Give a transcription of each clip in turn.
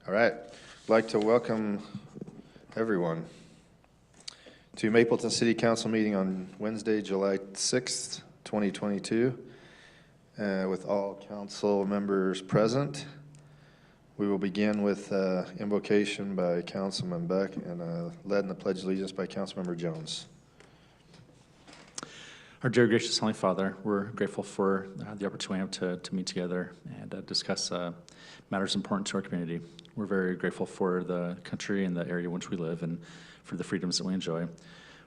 All right. I'd like to welcome everyone to Mapleton City Council meeting on Wednesday, July 6th, 2022, with all council members present. We will begin with invocation by Councilman Beck and led in the Pledge of Allegiance by Councilmember Jones. Our dear gracious Heavenly Father, we're grateful for the opportunity to meet together and discuss matters important to our community. We're very grateful for the country and the area in which we live and for the freedoms that we enjoy.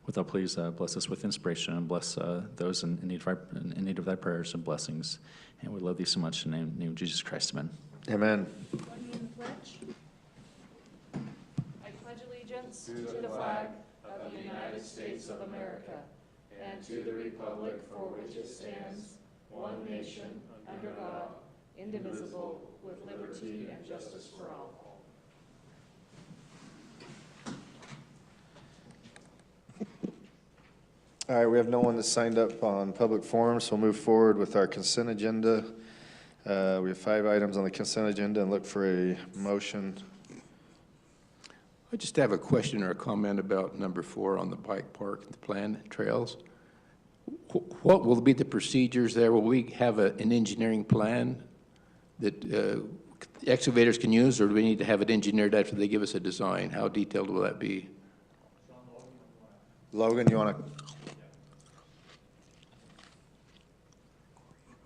With that, please bless us with inspiration and bless those in need of thy prayers and blessings. And we love thee so much in the name of Jesus Christ. Amen. Amen. I pledge allegiance to the flag of the United States of America and to the republic for which it stands, one nation, under God, indivisible, with liberty and justice for all. All right, we have no one that's signed up on public forum, so we'll move forward with our consent agenda. We have 5 items on the consent agenda and look for a motion. I just have a question or a comment about number 4 on the bike park, the planned trails. What will be the procedures there? Will we have an engineering plan that excavators can use, or do we need to have it engineered after they give us a design? How detailed will that be? Logan, you want to?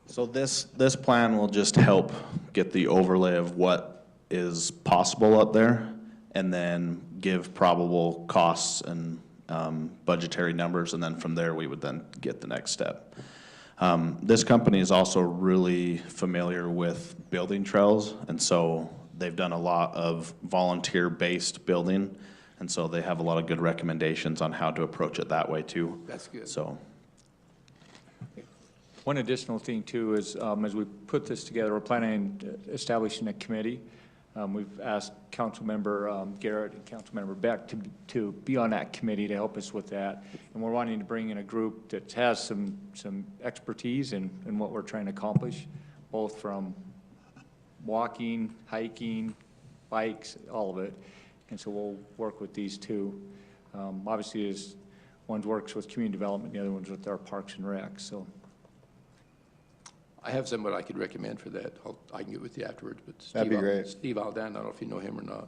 So this plan will just help get the overlay of what is possible up there and then give probable costs and budgetary numbers, and then from there we would then get the next step. This company is also really familiar with building trails, and so they've done a lot of volunteer-based building, and so they have a lot of good recommendations on how to approach it that way too. That's good. So. One additional thing too is as we put this together, we're planning establishing a committee. We've asked Councilmember Garrett and Councilmember Beck to be on that committee to help us with that. And we're wanting to bring in a group that has some expertise in what we're trying to accomplish, both from walking, hiking, bikes, all of it. And so we'll work with these two. Obviously, one works with community development, the other one's with our parks and rec. So. I have someone I could recommend for that. I can get with you afterwards. But That'd be great. Steve Aldan, I don't know if you know him or not.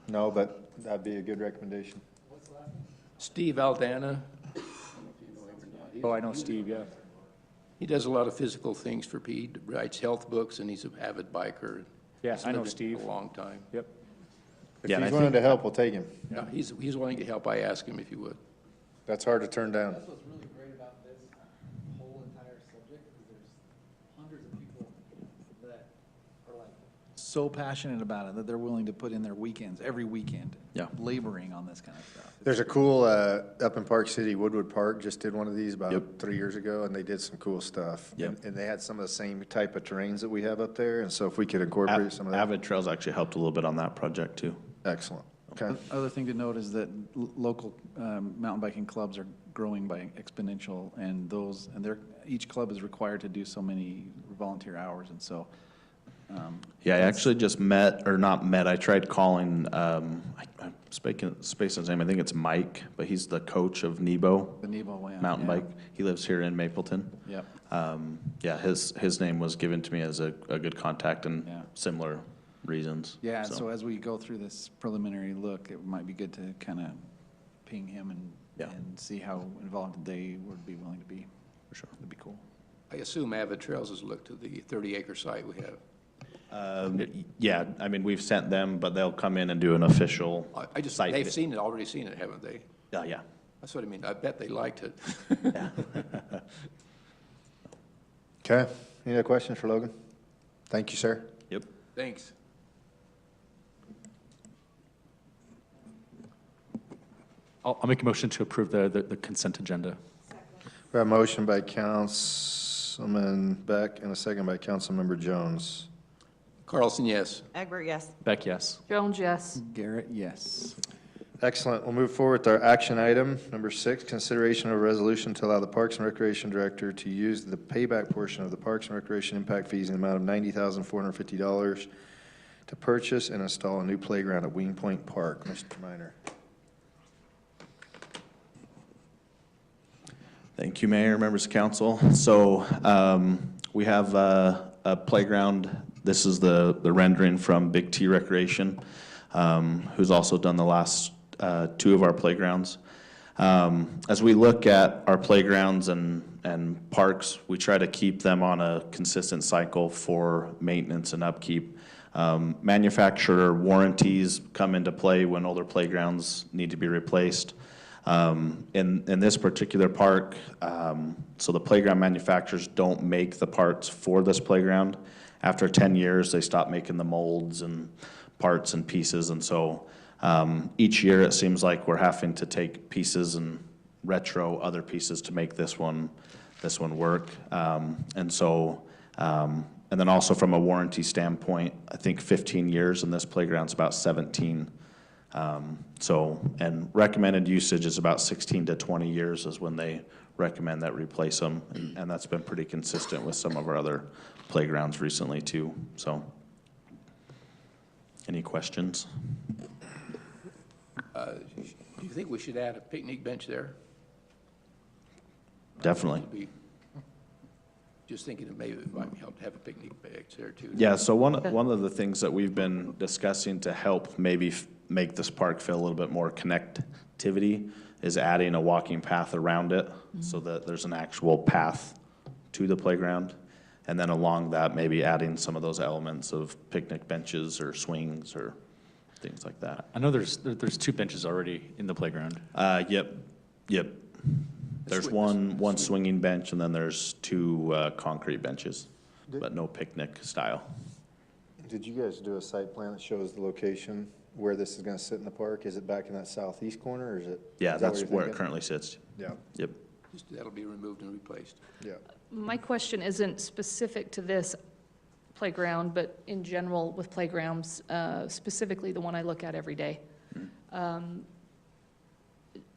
No, but that'd be a good recommendation. What's the last name? Steve Aldana. I don't know if you know him or not. Oh, I know Steve, yeah. He does a lot of physical things for Pete, writes health books, and he's an avid biker. Yeah, He's I know lived Steve. a long time. Yep. If Yeah, and he's I willing think- to help, we'll take him. Yeah, he's willing to help. I asked him if he would. That's hard to turn down. That's what's really great about this whole entire subject, is there's hundreds of people that are like so passionate about it that they're willing to put in their weekends, every weekend, Yeah. laboring on this kind of stuff. There's a cool, up in Park City, Woodwood Park just did one of these about Yep. 3 years ago, and they did some cool stuff. Yep. And they had some of the same type of terrains that we have up there, and so if we could incorporate some of that. Avid Trails actually helped a little bit on that project too. Excellent. Okay. Other thing to note is that local mountain biking clubs are growing by exponential, and each club is required to do so many volunteer hours, and so. Yeah, I actually just I tried calling, I'm spacing his name, I think it's Mike, but he's the coach of Nebo The Nebo Way. Mountain Bike. He lives here in Mapleton. Yep. Yeah, his name was given to me as a good contact and Yeah. similar reasons. Yeah, so as we go through this preliminary look, it might be good to kind of ping him and see how involved they would be willing to be. For sure. That'd be cool. I assume Avid Trails has looked to the 30-acre site we have. Yeah, I mean, we've sent them, but they'll come in and do an official site. They've already seen it, haven't they? Yeah. That's what I mean. I bet they liked it. Okay. Any other questions for Logan? Thank you, sir. Yep. Thanks. I'll make a motion to approve the consent agenda. We have a motion by Councilman Beck and a second by Councilmember Jones. Carlson, yes. Egbert, yes. Beck, yes. Jones, yes. Garrett, yes. Excellent. We'll move forward with our action item, number 6, consideration of a resolution to allow the Parks and Recreation Director to use the payback portion of the Parks and Recreation impact fees in the amount of $90,450 to purchase and install a new playground at Wing Point Park. Mr. Minor. Thank you, Mayor, members of council. So we have a playground. This is the rendering from Big T Recreation, who's also done the last 2 of our playgrounds. As we look at our playgrounds and parks, we try to keep them on a consistent cycle for maintenance and upkeep. Manufacturer warranties come into play when older playgrounds need to be replaced. In this particular park, so the playground manufacturers don't make the parts for this playground. After 10 years, they stop making the molds and parts and pieces, and so each year it seems like we're having to take pieces and retro other pieces to make this one work. And then also from a warranty standpoint, I think 15 years, and this playground's about 17. And recommended usage is about 16 to 20 years is when they recommend that replace them. And that's been pretty consistent with some of our other playgrounds recently too. So, any questions? Do you think we should add a picnic bench there? Definitely. Just thinking that maybe it might help to have a picnic bench there too. Yeah, so one of the things that we've been discussing to help maybe make this park feel a little bit more connectivity is adding a walking path around it so that there's an actual path to the playground. And then along that, maybe adding some of those elements of picnic benches or swings or things like that. I know there's 2 benches already in the playground. Yep. There's one swinging bench, and then there's 2 concrete benches, but no picnic style. Did you guys do a site plan that shows the location where this is going to sit in the park? Is it back in that southeast corner, or is it? Yeah, is that that's you're where it thinking? currently sits. Yeah, Yep. Just that'll be removed and replaced. yeah. My question isn't specific to this playground, but in general with playgrounds, specifically the one I look at every day.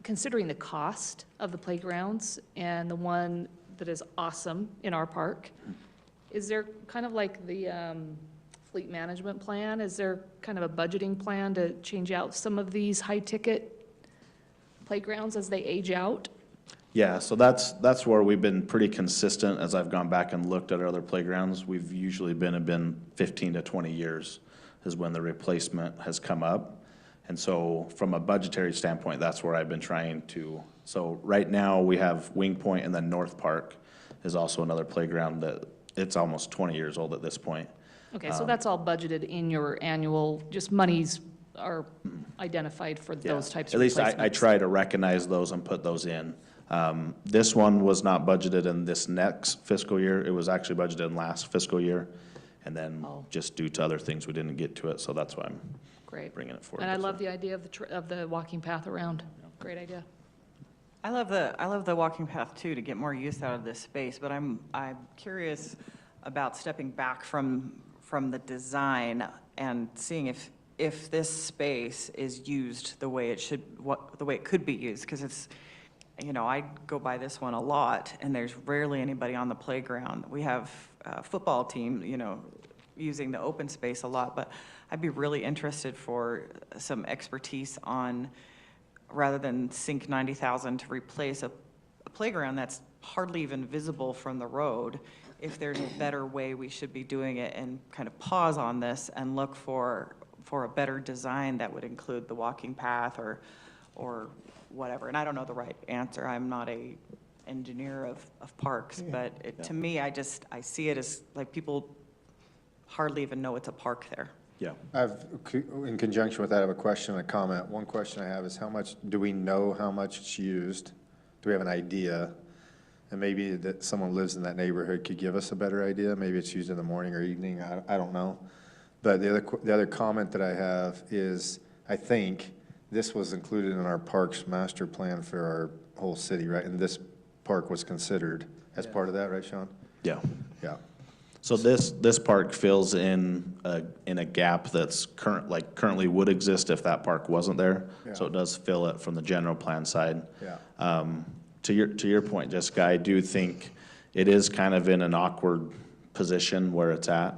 Considering the cost of the playgrounds and the one that is awesome in our park, is there kind of like the fleet management plan? Is there kind of a budgeting plan to change out some of these high-ticket playgrounds as they age out? Yeah, so that's where we've been pretty consistent as I've gone back and looked at our other playgrounds. We've usually been 15 to 20 years is when the replacement has come up. And so from a budgetary standpoint, that's where I've been trying to. So right now we have Wing Point, and then North Park is also another playground that it's almost 20 years old at this point. Okay, so that's all budgeted in your annual, just monies are identified for Yeah. those types At of least replacements? I try to recognize those and put those in. This one was not budgeted in this next fiscal year. It was actually budgeted in last fiscal year. And then Oh. just due to other things, we didn't get to it, so that's why I'm Great. bringing it forward. And I this love way. the idea of the walking path around. Great idea. I love the walking path too, to get more use out of this space, but I'm curious about stepping back from the design and seeing if this space is used the way it should, the way it could be used, because it's, I go by this one a lot, and there's rarely anybody on the playground. We have a football team, using the open space a lot, but I'd be really interested for some expertise on, rather than sink $90,000 to replace a playground that's hardly even visible from the road, if there's a better way we should be doing it, and kind of pause on this and look for a better design that would include the walking path or whatever. And I don't know the right answer. I'm not a engineer of parks, but to me, I see it as like people hardly even know it's a park there. Yeah. In conjunction with that, I have a question and a comment. One question I have is do we know how much it's used? Do we have an idea? And maybe that someone lives in that neighborhood could give us a better idea. Maybe it's used in the morning or evening, I don't know. But the other comment that I have is, I think this was included in our parks master plan for our whole city, right? And this park was considered as part of that, right, Sean? Yeah. Yeah. So this park fills in a gap that's currently would exist if that park wasn't there. Yeah. So it does fill it from the general plan side. Yeah. To your point, Jessica, I do think it is kind of in an awkward position where it's at.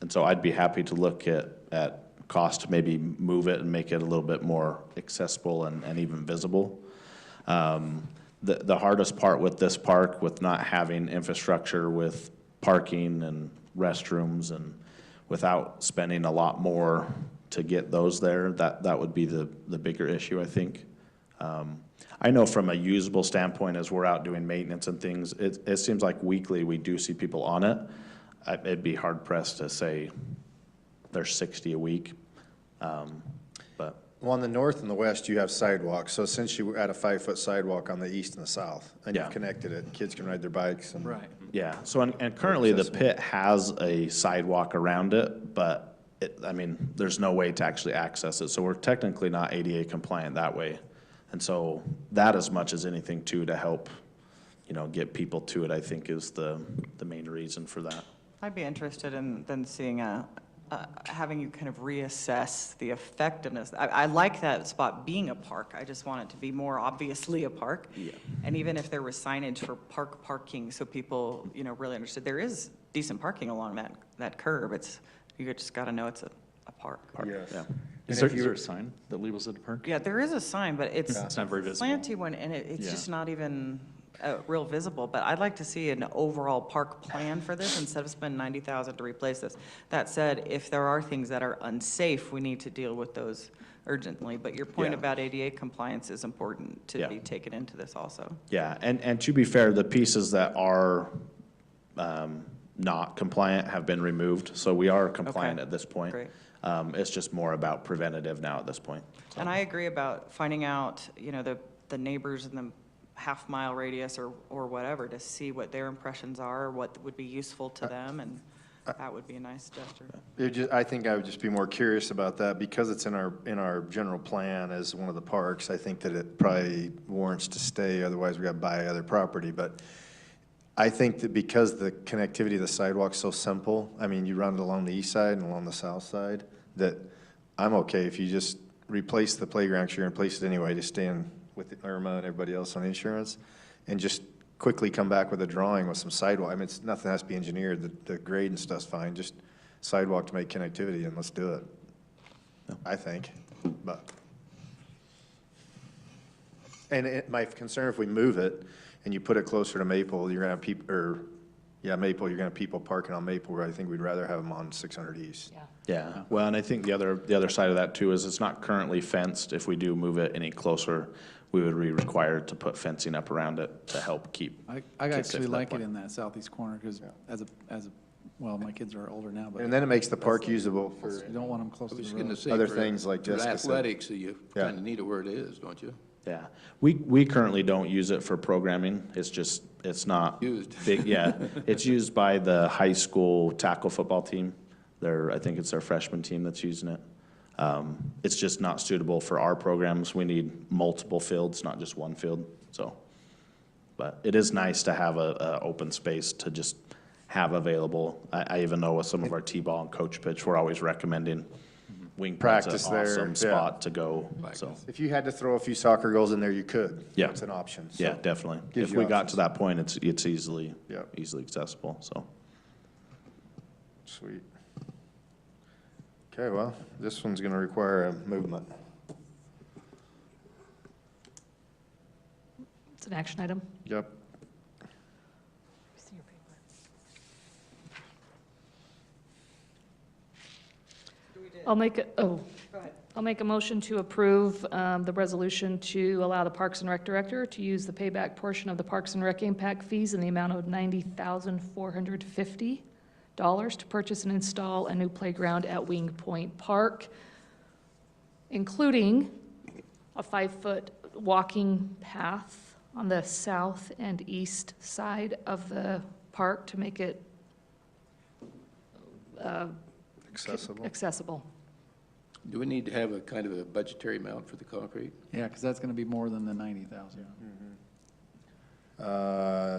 And so I'd be happy to look at cost to maybe move it and make it a little bit more accessible and even visible. The hardest part with this park, with not having infrastructure with parking and restrooms and without spending a lot more to get those there, that would be the bigger issue, I think. I know from a usable standpoint, as we're out doing maintenance and things, it seems like weekly we do see people on it. It'd be hard pressed to say there's 60 a week. But Well, on the north and the west, you have sidewalks, so since you add a 5-foot sidewalk on the east and the south, and Yeah. you've connected it, kids can ride their bikes and. Right. yeah, so and currently the pit has a sidewalk around it, but I mean, there's no way to actually access it. So we're technically not ADA compliant that way. And so that, as much as anything too, to help, get people to it, I think is the main reason for that. I'd be interested in then seeing having you kind of reassess the effectiveness. I like that spot being a park. I just want it to be more obviously a park. Yeah. And even if there was signage for park parking, so people, really understood, there is decent parking along that curb. You just got to know it's a park. Yes. Yeah. Is there a sign that labels it a park? Yeah, there is a sign, but it's It's not very visible. slanty one, and it's Yeah. just not even real visible. But I'd like to see an overall park plan for this instead of spending $90,000 to replace this. That said, if there are things that are unsafe, we need to deal with those urgently. But your point Yeah. about ADA compliance is important to Yeah. be taken into this also. Yeah, and to be fair, the pieces that are not compliant have been removed, so we are compliant Okay. at this point. Great. It's just more about preventative now at this point. So, And I agree about finding out, the neighbors in the half-mile radius or whatever, to see what their impressions are, what would be useful to them, and that would be a nice gesture. I think I would just be more curious about that, because it's in our general plan as one of the parks. I think that it probably warrants to stay, otherwise we got to buy other property. But I think that because the connectivity of the sidewalk's so simple, I mean, you run it along the east side and along the south side, that I'm okay if you just replace the playground, 'cause you're gonna place it anyway, to stay in with Irma and everybody else on insurance, and just quickly come back with a drawing with some sidewalk. I mean, nothing has to be engineered, the grade and stuff's fine, just sidewalk to make connectivity, and let's do it. I think, but. And my concern, if we move it and you put it closer to Maple, you're gonna have Maple, you're gonna have people parking on Maple, where I think we'd rather have them on 600 East. Yeah. Yeah, well, and I think the other side of that too is it's not currently fenced. If we do move it any closer, we would be required to put fencing up around it to help keep. I kids safe actually at that like it point. in that southeast corner, because well, my kids are older now, but And then it makes the park usable for you don't want them close I to was the going to road. say. Other for- things like for Jessica said. athletics, you Yeah. kind of need it where it is, don't you? Yeah, we currently don't use it for programming. It's not Used. big, yeah. It's used by the high school tackle football team. I think it's their freshman team that's using it. It's just not suitable for our programs. We need multiple fields, not just one field, so. But it is nice to have a open space to just have available. I even know with some of our T-ball and coach pitch, we're always recommending wing Practice an there, awesome yeah. spot to go, so. If you had to throw a few soccer goals in there, you could. Yeah. It's an option. so. Yeah, definitely. Gives If you we got options. to that point, it's easily Yep. accessible, so. Sweet. Okay, well, this one's gonna require a movement. It's an action item. Yep. See your paper. I'll make a motion to approve the resolution to allow the Parks and Rec Director to use the payback portion of the Parks and Rec impact fees in the amount of $90,450 to purchase and install a new playground at Wing Point Park, including a 5-foot walking path on the south and east side of the park to make it Accessible. accessible. Do we need to have a kind of a budgetary amount for the concrete? Yeah, because that's going to be more than the 90,000.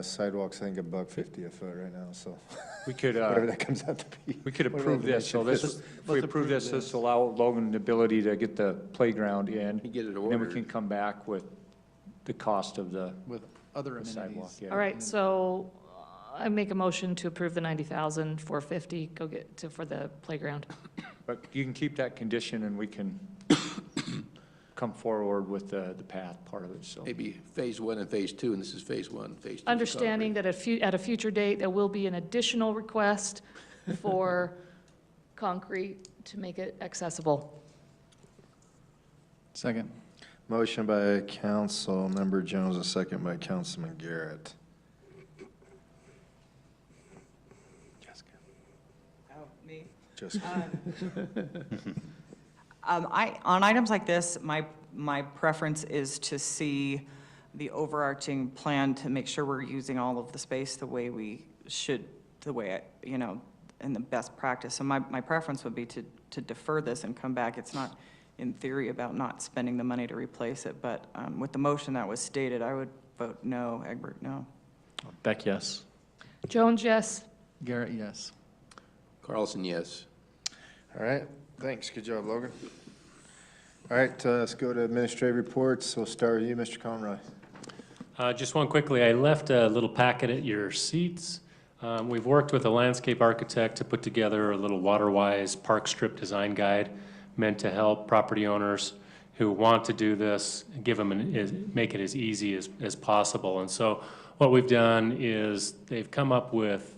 Sidewalks, I think $150 a foot right now, so We could, whatever that comes out to be. we could Whatever approve this, so dimension this, is. if we approve this, this will allow Logan the ability to get the playground in. You get it Then we ordered. can come back with the cost of the With other the sidewalk, amenities. yeah. All right, so I make a motion to approve the 90,450, go get to, for the playground. But you can keep that condition and we can come forward with the path part of it, so. Maybe phase 1 and phase 2, and this is phase 1, phase 2. is Understanding concrete. that at a future date, there will be an additional request for concrete to make it accessible. Second. Motion by Councilmember Jones, a second by Councilman Garrett. Oh, me? Jessica. On items like this, my preference is to see the overarching plan to make sure we're using all of the space the way we should, the way, in the best practice. So my preference would be to defer this and come back. It's not, in theory, about not spending the money to replace it, but with the motion that was stated, I would vote no. Egbert, no. Beck, yes. Jones, yes. Garrett, yes. Carlson, yes. All right, thanks. Good job, Logan. All right, let's go to administrative reports. We'll start with you, Mr. Conroy. Just one quickly, I left a little packet at your seats. We've worked with a landscape architect to put together a little water-wise park strip design guide meant to help property owners who want to do this, make it as easy as possible. And so what we've done is they've come up with,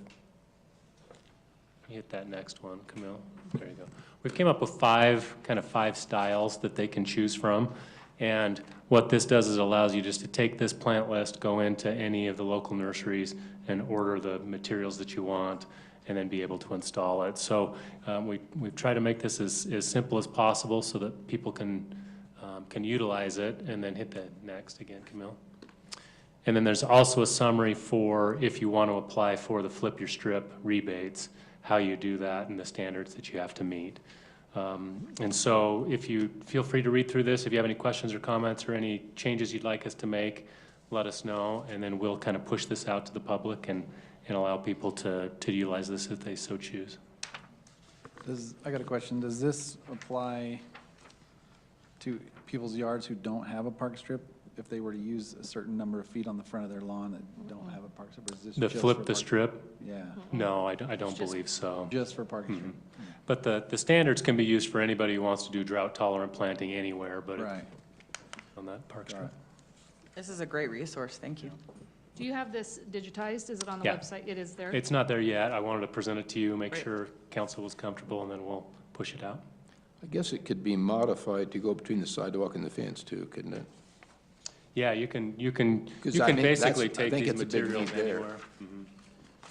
hit that next one, Camille. There you go. We've came up with five styles that they can choose from. And what this does is allows you just to take this plant list, go into any of the local nurseries and order the materials that you want and then be able to install it. So we've tried to make this as simple as possible so that people can utilize it, and then hit that next again, Camille. And then there's also a summary for if you want to apply for the Flip Your Strip rebates, how you do that and the standards that you have to meet. And so if you feel free to read through this, if you have any questions or comments or any changes you'd like us to make, let us know, and then we'll kind of push this out to the public and allow people to utilize this if they so choose. I got a question. Does this apply to people's yards who don't have a park strip? If they were to use a certain number of feet on the front of their lawn that don't have a park strip, or is this The just Flip for the park- Strip? Yeah, No, I don't believe so. just for park strip. But the standards can be used for anybody who wants to do drought tolerant planting anywhere, but Right. on that park Got strip. it. This is a great resource. Thank you. Do you have this digitized? Is it on the Yeah. website? It is there? It's not there yet. I wanted to present it to you, make Great. sure council was comfortable, and then we'll push it out. I guess it could be modified to go between the sidewalk and the fence too, couldn't it? Yeah, you can 'Cause I think basically that's- I take think these it's a big materials need there. anywhere.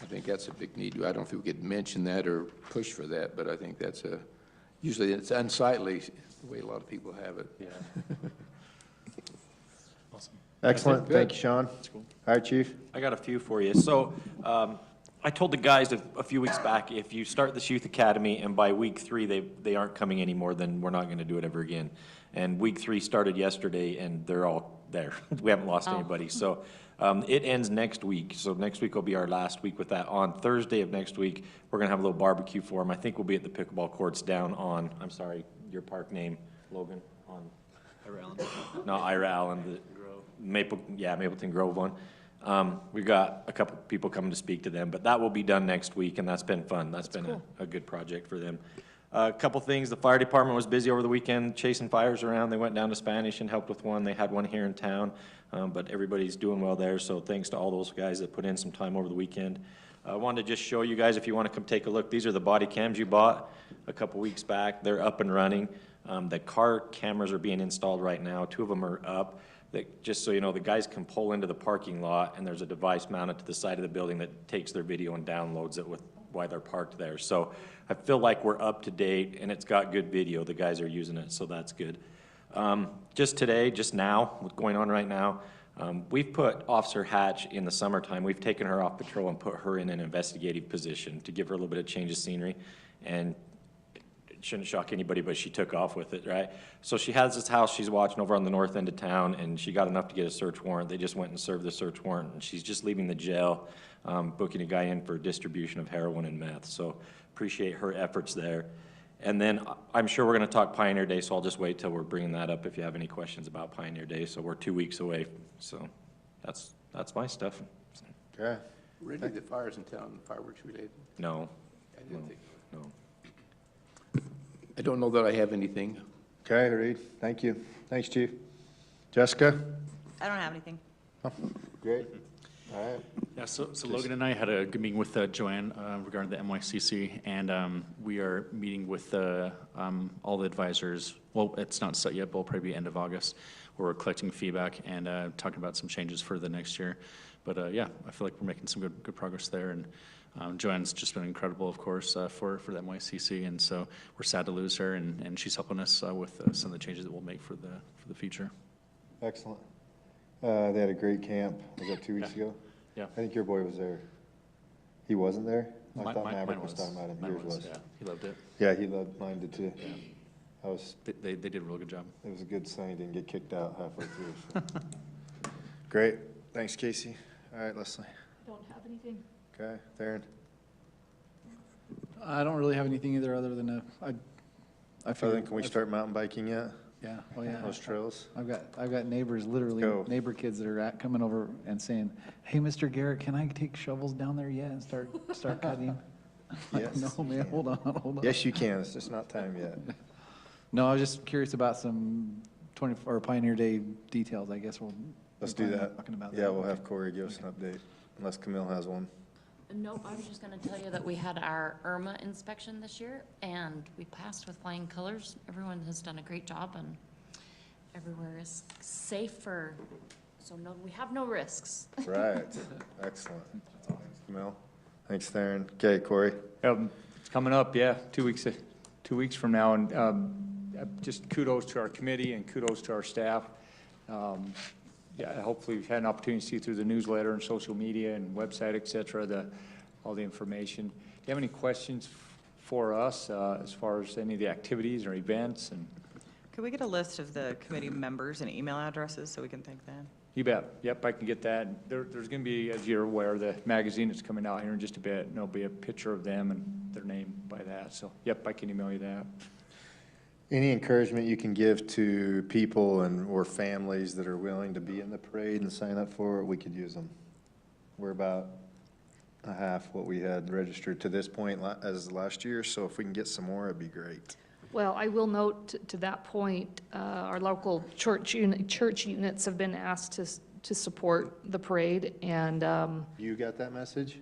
I think that's a big need. I don't know if we could mention that or push for that, but I think that's usually it's unsightly, the way a lot of people have it. Yeah. Awesome. Excellent, Good. thank you, Sean. All right, Chief. I got a few for you. So I told the guys a few weeks back, if you start this youth academy and by week 3 they aren't coming anymore, then we're not going to do it ever again. And week 3 started yesterday, and they're all there. We haven't lost anybody. So it ends next week. So next week will be our last week with that. On Thursday of next week, we're going to have a little barbecue for them. I think we'll be at the pickleball courts down on, I'm sorry, your park name, Logan, on Ira Allen. No, Ira Allen, the Mapleton Grove one. We've got a couple people coming to speak to them, but that will be done next week, and that's been fun. That's been a good project for them. A couple things, the fire department was busy over the weekend chasing fires around. They went down to Spanish and helped with one. They had one here in town, but everybody's doing well there, so thanks to all those guys that put in some time over the weekend. I wanted to just show you guys, if you want to come take a look, these are the body cams you bought a couple weeks back. They're up and running. The car cameras are being installed right now. 2 of them are up. That, just so you know, the guys can pull into the parking lot, and there's a device mounted to the side of the building that takes their video and downloads it with why they're parked there. So I feel like we're up to date, and it's got good video. The guys are using it, so that's good. Just today, just now, what's going on right now, we've put Officer Hatch in the summertime. We've taken her off patrol and put her in an investigative position to give her a little bit of change of scenery. And it shouldn't shock anybody, but she took off with it, right? So she has this house she's watching over on the north end of town, and she got enough to get a search warrant. They just went and served the search warrant, and she's just leaving the jail, booking a guy in for distribution of heroin and meth. So appreciate her efforts there. And then I'm sure we're going to talk Pioneer Day, so I'll just wait till we're bringing that up if you have any questions about Pioneer Day. So we're 2 weeks away, so that's my stuff. Okay, Were any of the fires in town fireworks related? No, I didn't think. no. I don't know that I have anything. Okay, Reed, thank you. Thanks, Chief. Jessica? I don't have anything. Great. All right. Yeah, so Logan and I had a good meeting with Joanne regarding the MYCC, and we are meeting with all the advisors. Well, it's not set yet, but it'll probably be end of August, where we're collecting feedback and talking about some changes for the next year. But yeah, I feel like we're making some good progress there, and Joanne's just been incredible, of course, for the MYCC, and so we're sad to lose her, and she's helping us with some of the changes that we'll make for the future. Excellent. They had a great camp. Was that 2 weeks ago? Yeah. I think your boy was there. He wasn't there? I thought Mine Maverick was talking about him. Mine Yours was. Yeah, he loved it. Yeah, he loved, mine did too. They did a real good job. It was a good sign he didn't get kicked out halfway through. So. Great. Thanks, Casey. All right, Leslie. Don't have anything. Okay, Theron. I don't really have anything either other than I So figured. then can we start mountain biking yet? Yeah, oh yeah. Those trails? I've got neighbors, literally Go. neighbor kids that are coming over and saying, "Hey, Mr. Garrett, can I take shovels down there yet and start cutting?" Like, Yes. no, man, hold on. Yes, you can. It's just not time yet. No, I was just curious about some Pioneer Day details. I guess Let's we'll do plan on that. talking about Yeah, that. we'll have Corey give us an update, unless Camille has one. Nope, I was just gonna tell you that we had our IRMA inspection this year, and we passed with flying colors. Everyone has done a great job, and everywhere is safer, so no, we have no risks. Right. Excellent. Thanks, Camille. Thanks, Theron. Okay, Corey. It's coming up, yeah, 2 weeks from now, and just kudos to our committee and kudos to our staff. Yeah, hopefully you've had an opportunity to see through the newsletter and social media and website, et cetera, all the information. Do you have any questions for us as far as any of the activities or events? And Could we get a list of the committee members and email addresses so we can thank them? you bet. Yep, I can get that. There's going to be, as you're aware, the magazine that's coming out here in just a bit, and there'll be a picture of them and their name by that. So, yep, I can email you that. Any encouragement you can give to people or families that are willing to be in the parade and sign up for it, we could use them. We're about a half what we had registered to this point as last year, so if we can get some more, it'd be great. Well, I will note to that point, our local church units have been asked to support the parade, and You got that message?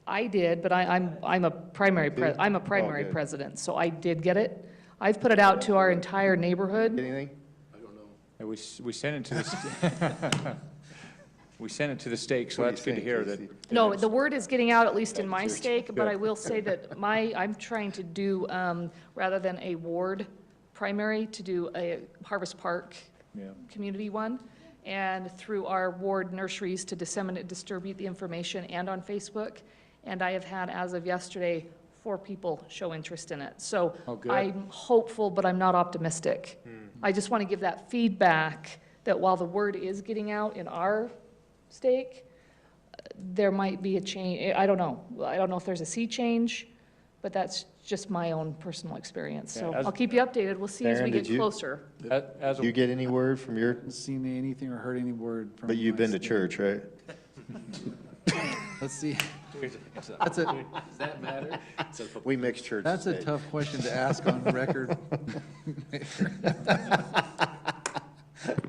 I did, but I'm a primary Did? Good. president, so I did get it. I've put it out to our entire neighborhood. Anything? And we sent it to the, we sent it to the stake, so What do that's you good to think, hear that. Casey? No, the word is getting out, at least in my Church. stake, but I will say that I'm trying to do, rather than a ward primary, to do a Harvest Park Yeah. community one, and through our ward nurseries to distribute the information and on Facebook. And I have had, as of yesterday, 4 people show interest in it. So Oh, good. I'm hopeful, but I'm not optimistic. I just want to give that feedback that while the word is getting out in our stake, there might be a change. I don't know. I don't know if there's a sea change, but that's just my own personal experience. So Yeah, as- I'll keep you updated. We'll see as we Aaron, get did you- closer. As Do you get any word from your, Haven't seen anything or heard any word from. but you've been to my- church, right? Let's see. Does that matter? We mix church. That's a state. tough question to ask on record.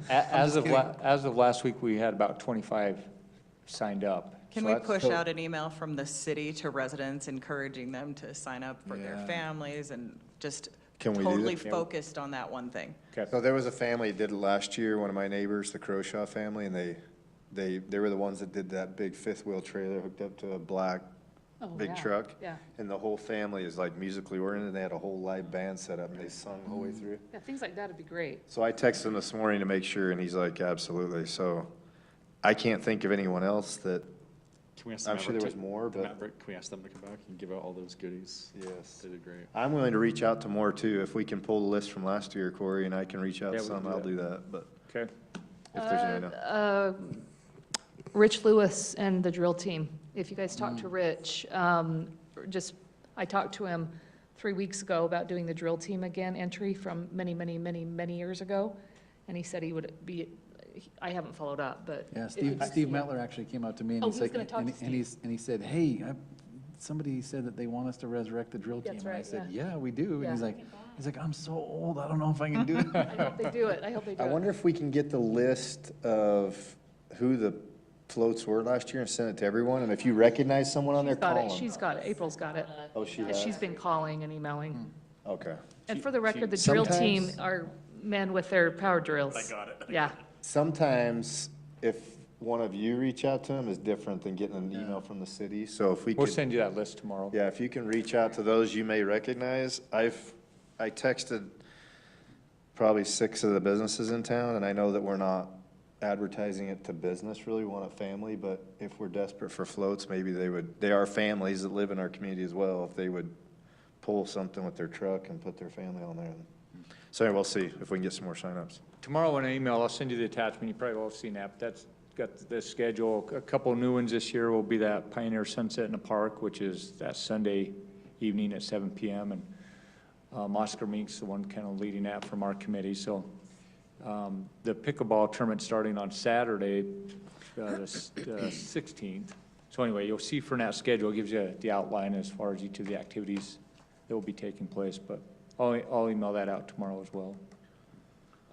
As of last week, we had about 25 signed up. Can So we that's- push out an email from the city to residents encouraging them to sign up for their Yeah. families and just Can we do that? totally Yeah. focused on that one thing? Okay. So there was a family that did it last year, one of my neighbors, the Croshaw family, and they were the ones that did that big fifth wheel trailer hooked up to a black Oh, big yeah. truck. Yeah. And the whole family is like musically oriented. They had a whole live band set up and they sung the whole way through. Yeah, things like that would be great. So I texted him this morning to make sure and he's like, absolutely. So I can't think of anyone else that, Can we ask I'm sure there was more, but Maverick, can we ask them to come back and give out all those goodies? yes. They did great. I'm willing to reach out to more too. If we can pull the list from last year, Corey, and I can reach out Yeah, to we can some, do I'll that. do that. But Okay. if there's any, no. Rich Lewis and the drill team. If you guys talk to Rich, I talked to him 3 weeks ago about doing the drill team again entry from many years ago. And he said he would be I haven't followed up, but. Yeah, if Steve, you- Steve Metler actually came out to me and Oh, he he was said, gonna talk to and he said, hey, somebody said that they want us to resurrect the drill team. That's And I right, said, yeah. yeah, we do. And Yeah. he's like, I'm so old, I don't know if I can do it. I hope they do it. I hope they do I it. wonder if we can get the list of who the floats were last year and send it to everyone, and if you recognize someone on there, She's got call it. them. She's got it. April's got it. Oh, she has? She's been calling and emailing. Okay. And for the record, the drill team Sometimes- are men with their power drills. I got it. Yeah. Sometimes if one of you reach out to them is different than getting an email from the city, so if we We'll could, send you that list tomorrow. yeah, if you can reach out to those you may recognize. I texted probably 6 of the businesses in town, and I know that we're not advertising it to business, really, we want a family, but if we're desperate for floats, maybe they are families that live in our community as well, if they would pull something with their truck and put their family on there. So anyway, we'll see if we can get some more signups. Tomorrow in an email, I'll send you the attachment. You probably all have seen that, but that's got the schedule. A couple new ones this year will be that Pioneer Sunset in the Park, which is that Sunday evening at 7 PM. And Oscar Meek's the one kind of leading that from our committee. So the pickleball tournament starting on Saturday, the 16th. So anyway, you'll see from that schedule, it gives you the outline as far as each of the activities that will be taking place. But I'll email that out tomorrow as well.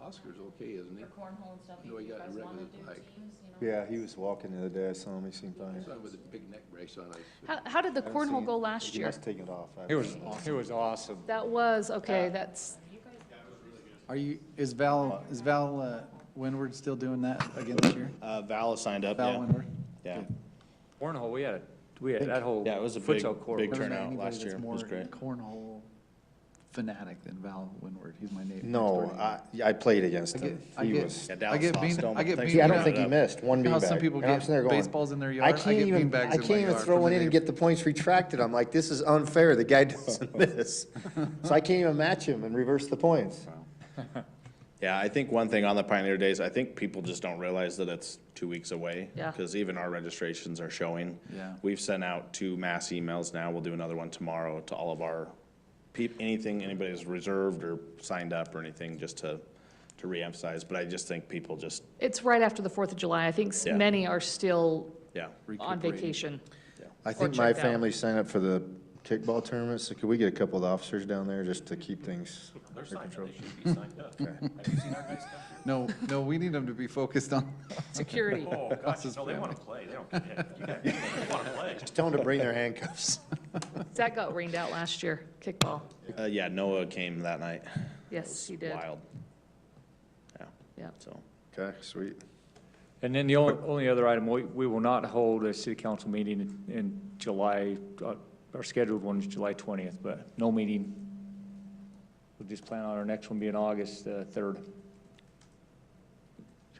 Oscar's okay, isn't he? For cornhole and stuff, No, if he you got guys the wanna regular do bike. teams, you know. Yeah, he was walking the other day, I saw him, he seemed fine. Son with a big neck brace on. How did the I haven't cornhole seen- go last He year? must have taken it off. It was awesome. That was, okay, that's, Is Val Windward still doing that again this year? Val is signed up, Val yeah. Windward? Yeah. Cornhole, we had that whole Yeah, it was a big, futsal court. big Never met turnout anybody last that's year. It more was great. cornhole fanatic than Val Windward. He's my neighbor. No, I played against I get, him. I He get, was, Yeah, I Dallas get lost bean, home. I get Thanks bean. see, I for don't think he missed one You know how beanbag. some people And I'm get sitting there going, baseballs in their I yard? can't get even, beanbags I in my can't even yard throw from one the in and neighbor. get the points retracted. I'm like, this is unfair. The guy doesn't miss. So I can't even match him and reverse the points. Yeah, I think one thing on the Pioneer Days, I think people just don't realize that it's 2 weeks away. Yeah. Because even our registrations are showing. Yeah. We've sent out 2 mass emails now. We'll do another one tomorrow to all of our anybody's reserved or signed up or anything, just to reemphasize. But I just think people just, it's right after the 4th of July. I think Yeah. many are still yeah. on vacation. I think my checked out. family signed up for the kickball tournament, so could we get a couple of the officers down there just to keep things They're under signed up, control? they should be signed up. Have you seen our guys come? No, we need them to be focused on. Security. Oh, gosh, no, they want to play, they don't commit. You guys, they want to play. Just tell them to bring their handcuffs. That got rained out last year, kickball. Yeah, Noah came that night. Yes, he did. Wild. Yeah, Yeah. so. Okay, sweet. And then the only other item, we will not hold a city council meeting in July. Our scheduled one is July 20th, but no meeting. We'll just plan on our next one being August 3rd.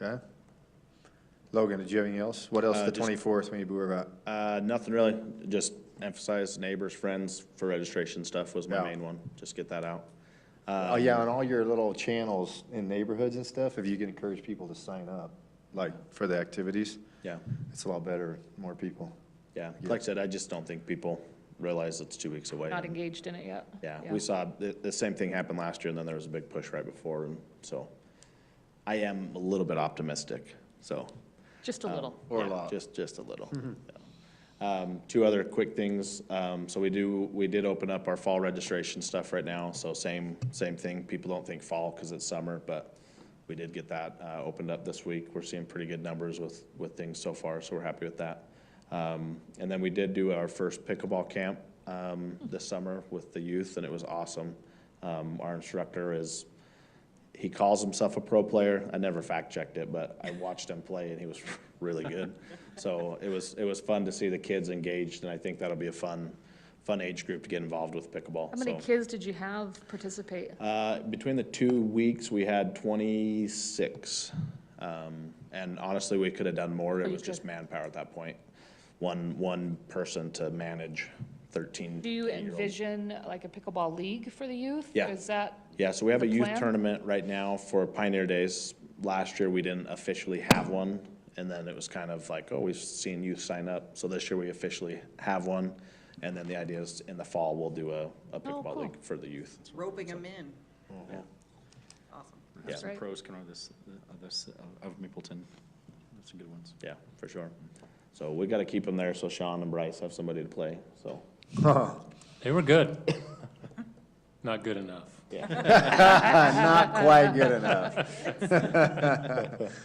Okay. Logan, did you have anything else? What else, the Just- 24th, maybe we're about? Nothing really, just emphasize neighbors, friends for registration stuff was my Yeah. main one. Just get that out. Oh, yeah, on all your little channels in neighborhoods and stuff, if you can encourage people to sign up, like, for the activities, Yeah, it's a lot better, more people. yeah. Like I said, I just don't think people realize it's 2 weeks away. Not engaged in it yet. Yeah, we saw the same thing happen last year, and then there was a big push right before, and so I am a little bit optimistic, so. Just a little. Or a Yeah, lot. Just a little. Yeah. 2 other quick things. So we did open up our fall registration stuff right now, so same thing. People don't think fall because it's summer, but we did get that opened up this week. We're seeing pretty good numbers with things so far, so we're happy with that. And then we did do our first pickleball camp this summer with the youth, and it was awesome. Our instructor he calls himself a pro player. I never fact-checked it, but I watched him play, and he was really good. So it was fun to see the kids engaged, and I think that'll be a fun age group to get involved with pickleball. How many So, kids did you have participate? between the 2 weeks, we had 26. And honestly, we could have done more. It you was just could. manpower at that point. One person to manage 13 Do you 8-year-olds. envision like a pickleball league for the youth? Yeah. Is that, Yeah, so we have a the youth plan? tournament right now for Pioneer Days. Last year, we didn't officially have one, and then it was kind of like, oh, we've seen youth sign up. So this year, we officially have one, and then the idea is in the fall, we'll do a pickleball cool. league for the youth. Roping them in. Yeah. Awesome. have some Right. pros coming out of this, of Mapleton. That's some good ones. Yeah, for sure. So we got to keep them there so Sean and Bryce have somebody to play, so. They were good. Not good enough. Not quite good enough.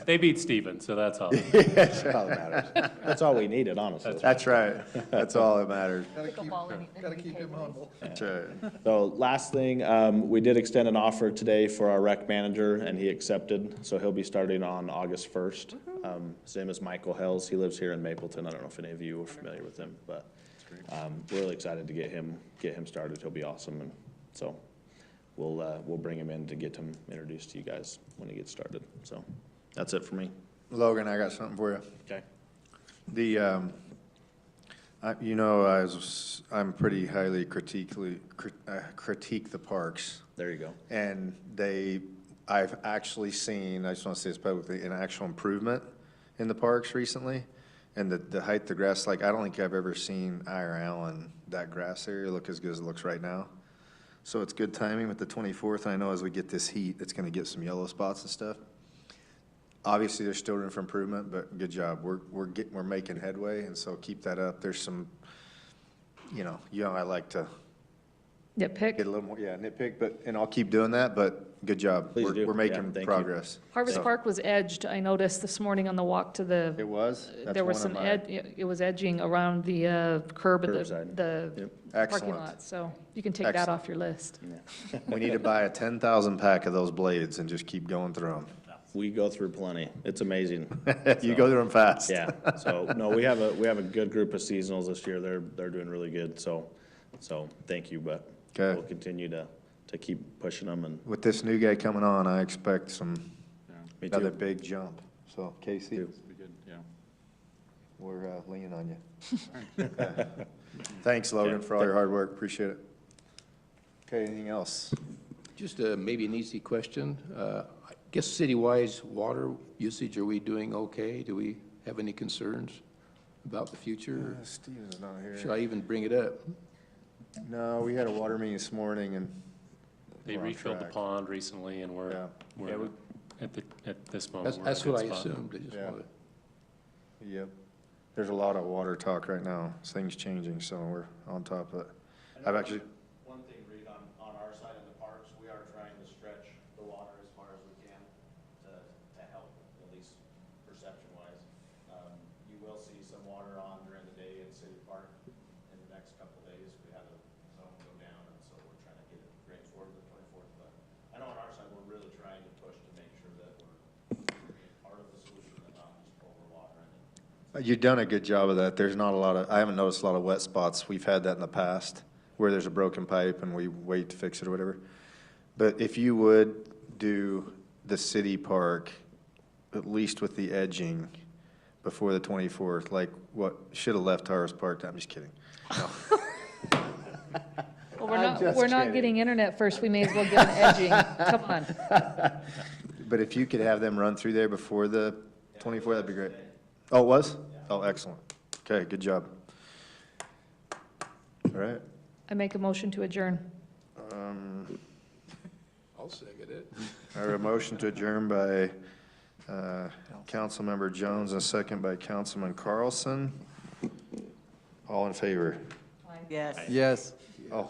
They beat Steven, so that's all. That's all that matters. That's all we needed, honestly. That's right. That's all that matters. Gotta keep him humble. That's right. So last thing, we did extend an offer today for our rec manager, and he accepted, so he'll be starting on August 1st. His name is Michael Hells. He lives here in Mapleton. I don't know if any of you are familiar with him, but we're really excited to get him started. He'll be awesome, and so we'll bring him in to get him introduced to you guys when he gets started. So that's it for me. Logan, I got something for you. Okay. The, I'm pretty highly critique the parks. There you go. And I've actually seen, I just want to say this publicly, an actual improvement in the parks recently. And the height of the grass, like, I don't think I've ever seen Iron Allen, that grass area, look as good as it looks right now. So it's good timing with the 24th. I know as we get this heat, it's going to get some yellow spots and stuff. Obviously, there's still room for improvement, but good job. We're making headway, and so keep that up. There's some, I like to Nitpick. get a little more, nitpick, and I'll keep doing that, but good job. Please do. We're Yeah, making thank you. progress. Harvest So- Park was edged, I noticed this morning on the walk to the, It was? That's there was one of some my- it was edging around the curb at Curbside. the Yep. parking Excellent. lot, so you can take that Excellent. off your list. We need to buy a 10,000 pack of those blades and just keep going through We go through plenty. It's amazing. them. You go through them fast. Yeah, so, no, we have a good group of seasonals this year. They're doing really good, so thank you, but Okay. we'll continue to keep pushing them, and With this new guy coming on, I expect me another too. big jump. So Casey, Too. Be good, yeah. we're leaning on you. Thanks, Logan, for all your hard work. Appreciate it. Okay, anything else? Just maybe an easy question. I guess city-wise water usage, are we doing okay? Do we have any concerns about the future? Steven's not Should here. I even bring it up? No, we had a water meeting this morning and They we're on refilled the track. pond recently, and Yeah. we're at this moment, we're in a That's good what I spot. assumed. I just Yeah. wanted. Yep. There's a lot of water talk right now. Things changing, so we're on top of it. I've actually, One thing, Reed, on our side of the parks, we are trying to stretch the water as far as we can to help, at least perception-wise. You will see some water on during the day in City Park. In the next couple of days, we had a zone go down, and so we're trying to get it drained forward to the 24th. But I know on our side, we're really trying to push to make sure that we're being part of the solution and not just overwatering it. you've done a good job of that. There's not a lot of, I haven't noticed a lot of wet spots. We've had that in the past where there's a broken pipe and we wait to fix it or whatever. But if you would do the city park, at least with the edging before the 24th, like what should have left Harvest Park, I'm just kidding. Well, I'm just we're not kidding. getting internet first, we may as well get an edging, come on. But if you could have them run through there before the 24th, that'd be great. Oh, it was? Oh, excellent. Okay, good job. All right. I make a motion to adjourn. I'll second it. I have a motion to adjourn by Councilmember Jones and a second by Councilman Carlson. All in favor? Yes. Yes. Oh,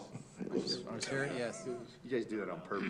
I was here, yes. you guys do that on purpose.